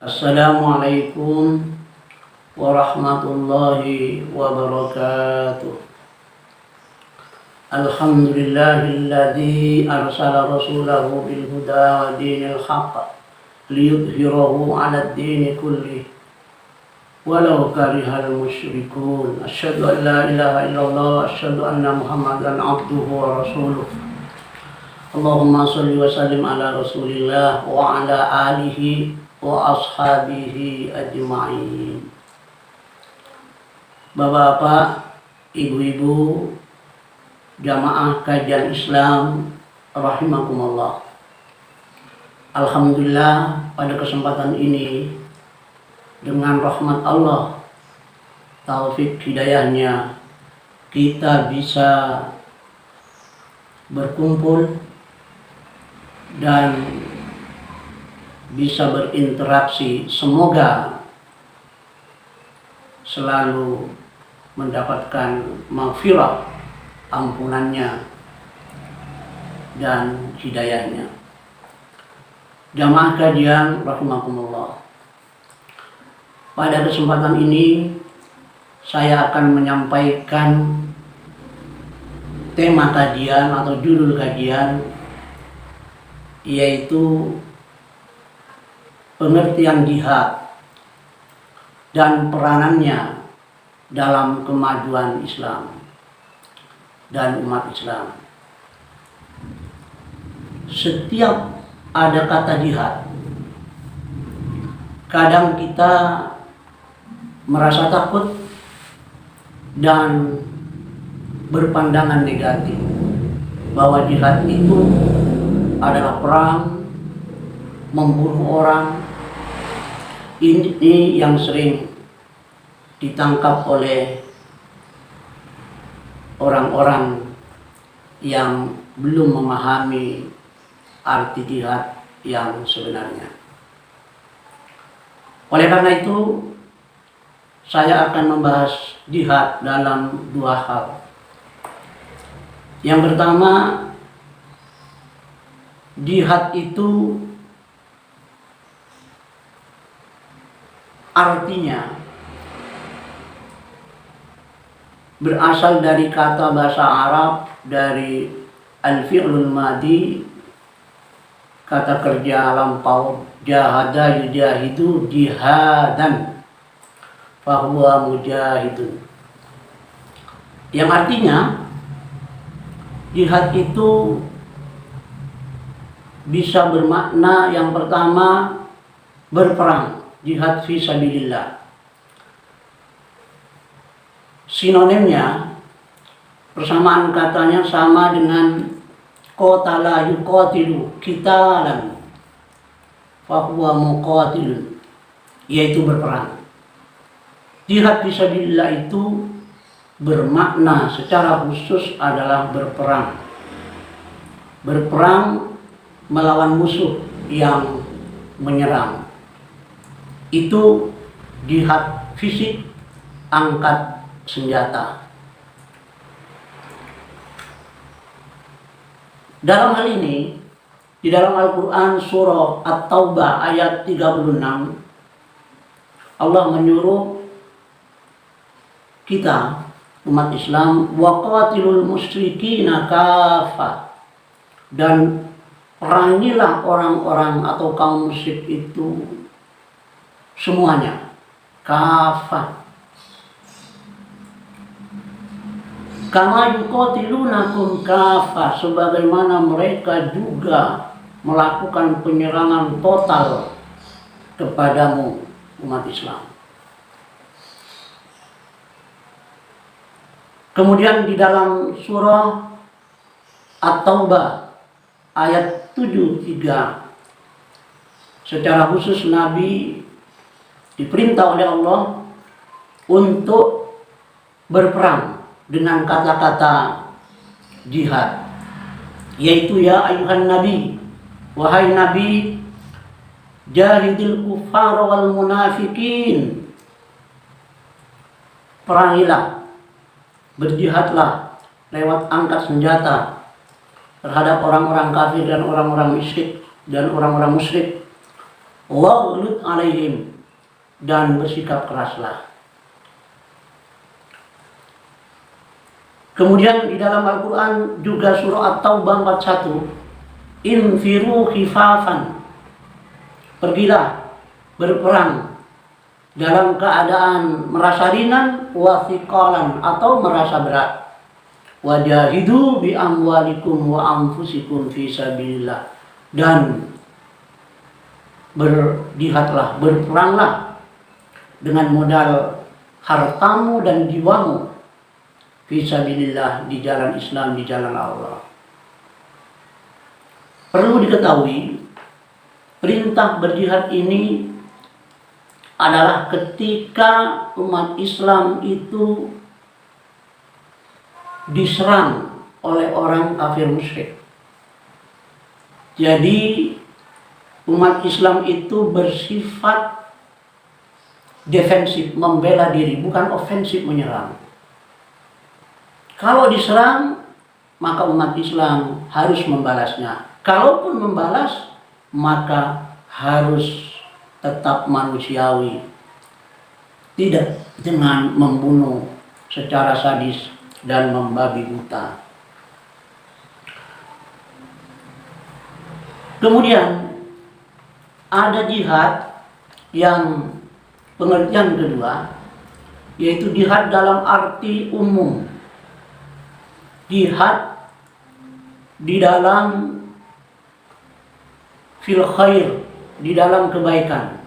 Assalamualaikum warahmatullahi wabarakatuh. Alhamdulillahilladzi arsala rasulahu bil huda wa dinil haqq liyudhhirahu 'alad dini kullih walau karihal musyrikun. Asyhadu an la ilaha illallah wa asyhadu anna Muhammadan 'abduhu wa rasuluh. Allahumma shalli wa sallim ala Rasulillah wa ala alihi wa ashabihi ajma'in. Bapak-bapak, ibu-ibu, jamaah kajian Islam rahimakumullah. Alhamdulillah, pada kesempatan ini dengan rahmat Allah, taufik hidayahnya, kita bisa berkumpul dan bisa berinteraksi. Semoga selalu mendapatkan maghfirah, ampunannya dan hidayahnya. Jamaah kajian rahimakumullah. Pada kesempatan ini saya akan menyampaikan tema kajian atau judul kajian, yaitu pengertian jihad dan peranannya dalam kemajuan Islam dan umat Islam. Setiap ada kata jihad, kadang kita merasa takut dan berpandangan negatif bahwa jihad itu adalah perang, membunuh orang. Ini yang sering ditangkap oleh orang-orang yang belum memahami arti jihad yang sebenarnya. Oleh karena itu, saya akan membahas jihad dalam dua hal. Yang pertama, jihad itu artinya berasal dari kata bahasa Arab, dari al-fi'lul madi, kata kerja lampau, jahada yujahidu jihadan fahuwa mujahidun, yang artinya jihad itu bisa bermakna yang pertama berperang, jihad fi sabilillah. Sinonimnya, persamaan katanya sama dengan qatala yuqatilu qitalan fahuwa muqatilun, yaitu berperang. Jihad fi sabilillah itu bermakna secara khusus adalah berperang. Berperang melawan musuh yang menyerang. Itu jihad fisik, angkat senjata. Dalam hal ini, di dalam Al-Quran surah At-Taubah ayat 36, Allah menyuruh kita, umat Islam, waqatilul musyrikina kafah, dan perangilah orang-orang atau kaum musyrik itu semuanya, kafah. Kama yuqatilunakum kafah, sebagaimana mereka juga melakukan penyerangan total kepadamu, umat Islam. Kemudian di dalam surah At-Taubah ayat 73, secara khusus Nabi diperintah oleh Allah untuk berperang dengan kata-kata jihad, yaitu ya ayuhan nabi, wahai nabi, jahidil kuffar wal munafikin, perangilah, berjihadlah lewat angkat senjata terhadap orang-orang kafir dan orang-orang musyrik waghlud alaihim, dan bersikap keraslah. Kemudian di dalam Al-Quran juga surah At-Taubah 41, infiru khifafan, pergilah berperang dalam keadaan merasa ringan, wa thiqalan, atau merasa berat. Wajahidu bi amwalikum wa anfusikum fi sabilillah, dan berjihadlah, berperanglah dengan modal hartamu dan jiwamu fi sabilillah, di jalan Islam, di jalan Allah. Perlu diketahui, perintah berjihad ini adalah ketika umat Islam itu diserang oleh orang kafir musyrik. Jadi umat Islam itu bersifat defensif, membela diri, bukan ofensif, menyerang. Kalau diserang, maka umat Islam harus membalasnya. Kalaupun membalas, maka harus tetap manusiawi, tidak dengan membunuh secara sadis dan membabi buta. Kemudian ada jihad yang pengertian kedua, yaitu jihad dalam arti umum. Jihad di dalam fil khair, di dalam kebaikan.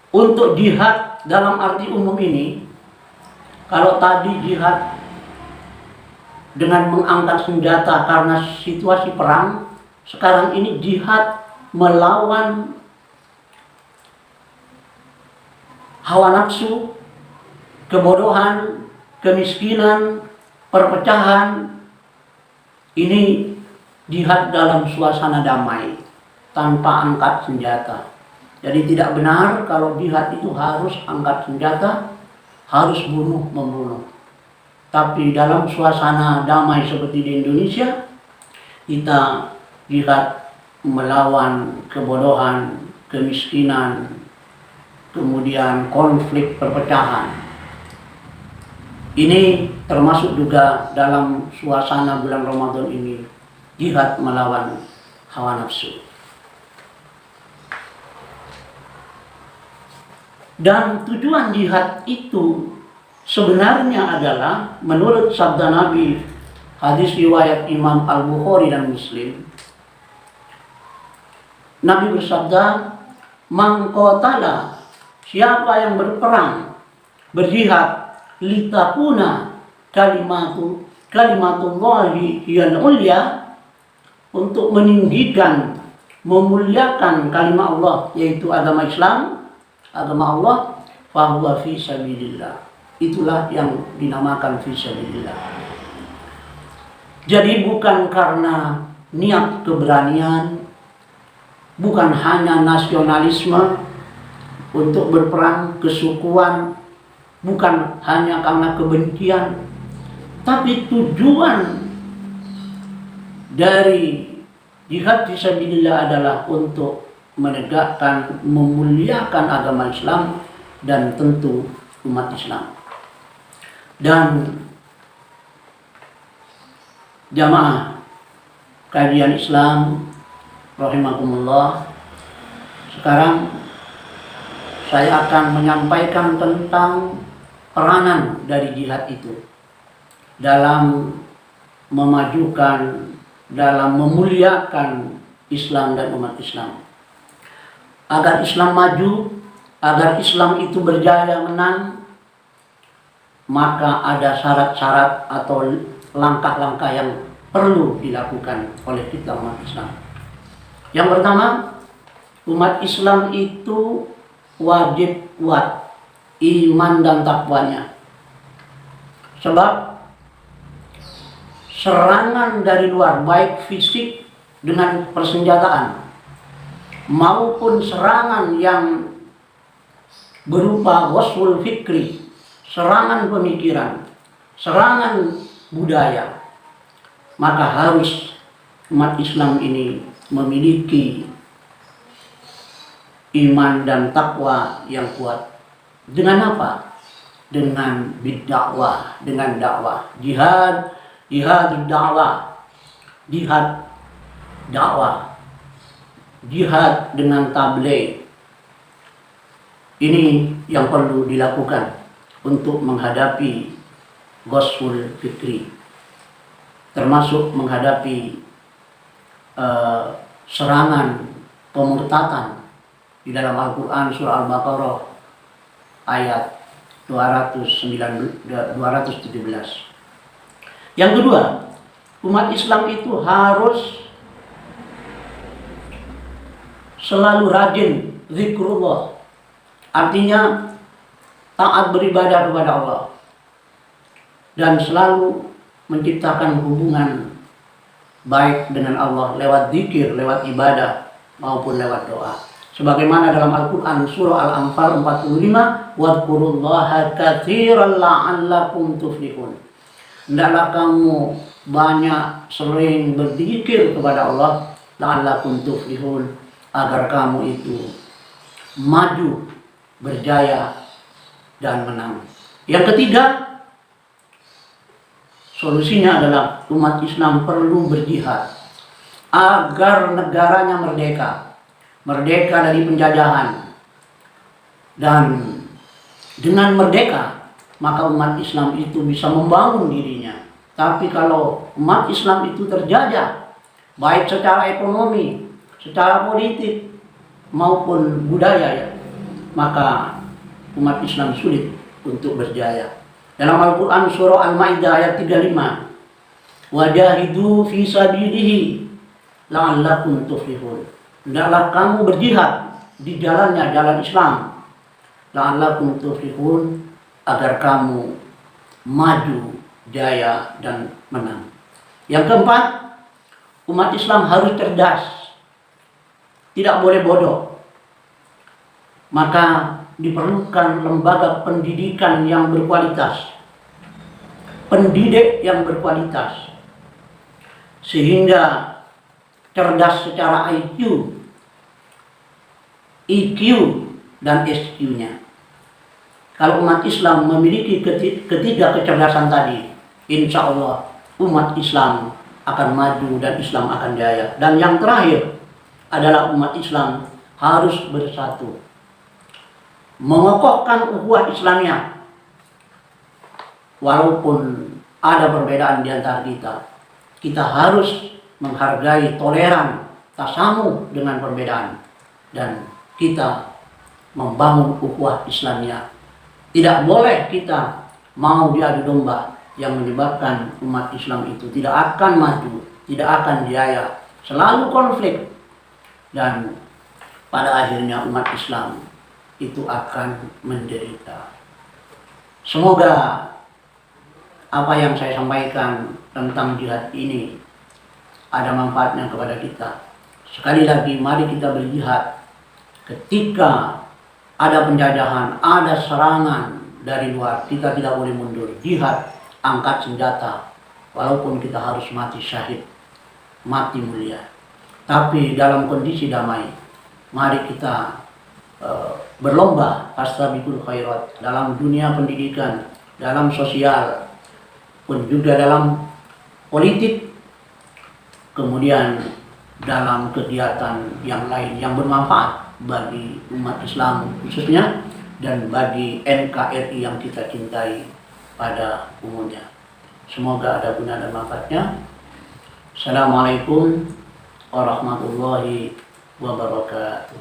Untuk jihad dalam arti umum ini, kalau tadi jihad dengan mengangkat senjata karena situasi perang, sekarang ini jihad melawan hawa nafsu, kebodohan, kemiskinan, perpecahan. Ini jihad dalam suasana damai, tanpa angkat senjata. Jadi tidak benar kalau jihad itu harus angkat senjata, harus bunuh-membunuh. Tapi dalam suasana damai seperti di Indonesia, kita jihad melawan kebodohan, kemiskinan, kemudian konflik, perpecahan. Ini termasuk juga dalam suasana bulan Ramadan ini, jihad melawan hawa nafsu. Dan tujuan jihad itu sebenarnya adalah menurut sabda Nabi, hadis riwayat Imam Al-Bukhari dan Muslim. Nabi bersabda, "Man qatala," siapa yang berperang, berjihad, litakuna kalimatullahi hiyal ulya, untuk meninggikan, memuliakan kalimat Allah, yaitu agama Islam, agama Allah, fahuwa fi sabilillah. Itulah yang dinamakan fi sabilillah. Jadi bukan karena niat keberanian, bukan hanya nasionalisme untuk berperang, kesukuan, bukan hanya karena kebencian, tapi tujuan dari jihad fisabilillah adalah untuk menegakkan, memuliakan agama Islam dan tentu umat Islam. Dan jamaah kajian Islam rahimakumullah, sekarang saya akan menyampaikan tentang peranan dari jihad itu dalam memajukan, dalam memuliakan Islam dan umat Islam. Agar Islam maju, agar Islam itu berjaya menang, maka ada syarat-syarat atau langkah-langkah yang perlu dilakukan oleh kita umat Islam. Yang pertama, umat Islam itu wajib kuat iman dan takwanya. Sebab serangan dari luar, baik fisik dengan persenjataan maupun serangan yang berupa ghaswul fikri, serangan pemikiran, serangan budaya, maka harus umat Islam ini memiliki iman dan takwa yang kuat. Dengan apa? Dengan bidakwah, dengan dakwah. Jihad dakwah. Jihad dakwah. Jihad dengan tabligh. Ini yang perlu dilakukan untuk menghadapi ghazwul fikri, termasuk menghadapi serangan pemurtatan di dalam Al-Quran surah Al-Baqarah ayat 217. Yang kedua, umat Islam itu harus selalu rajin zikrullah, artinya taat beribadah kepada Allah dan selalu menciptakan hubungan baik dengan Allah lewat zikir, lewat ibadah maupun lewat doa. Sebagaimana dalam Al-Quran surah Al-Anfal 45, wadhkurullaha katsiran la'allakum tuflihun. Hendaklah kamu banyak sering berzikir kepada Allah, la'allakum tuflihun, agar kamu itu maju, berjaya dan menang. Yang ketiga, solusinya adalah umat Islam perlu berjihad agar negaranya merdeka dari penjajahan. Dan dengan merdeka, maka umat Islam itu bisa membangun dirinya. Tapi kalau umat Islam itu terjajah, baik secara ekonomi, secara politik, maupun budaya, maka umat Islam sulit untuk berjaya. Dalam Al-Quran surah Al-Ma'idah ayat 35, wajahidu fi sabilihi la'allakum tuflihun. Hendaklah kamu berjihad di jalannya, jalan Islam, la'allakum tuflihun, agar kamu maju, jaya dan menang. Yang keempat, umat Islam harus cerdas, tidak boleh bodoh. Maka diperlukan lembaga pendidikan yang berkualitas, pendidik yang berkualitas, sehingga cerdas secara IQ, EQ, dan SQ-nya. Kalau umat Islam memiliki ketiga kecerdasan tadi, insya Allah umat Islam akan maju dan Islam akan jaya. Dan yang terakhir adalah umat Islam harus bersatu, mengokohkan ukhuwah Islamiyah. Walaupun ada perbedaan di antara kita, kita harus menghargai, toleran, tasamuh dengan perbedaan, dan kita membangun ukhuwah Islamiyah. Tidak boleh kita mau diadu domba yang menyebabkan umat Islam itu tidak akan maju, tidak akan jaya, selalu konflik, dan pada akhirnya umat Islam itu akan menderita. Semoga apa yang saya sampaikan tentang jihad ini ada manfaatnya kepada kita. Sekali lagi, mari kita berjihad ketika ada penjajahan, ada serangan dari luar. Kita tidak boleh mundur. Jihad, angkat senjata, walaupun kita harus mati syahid, mati mulia. Tapi dalam kondisi damai, mari kita berlomba fastabiqul khairat dalam dunia pendidikan, dalam sosial, pun juga dalam politik, kemudian dalam kegiatan yang lain yang bermanfaat bagi umat Islam khususnya dan bagi NKRI yang kita cintai pada umumnya. Semoga ada guna dan manfaatnya. Assalamualaikum warahmatullahi wabarakatuh.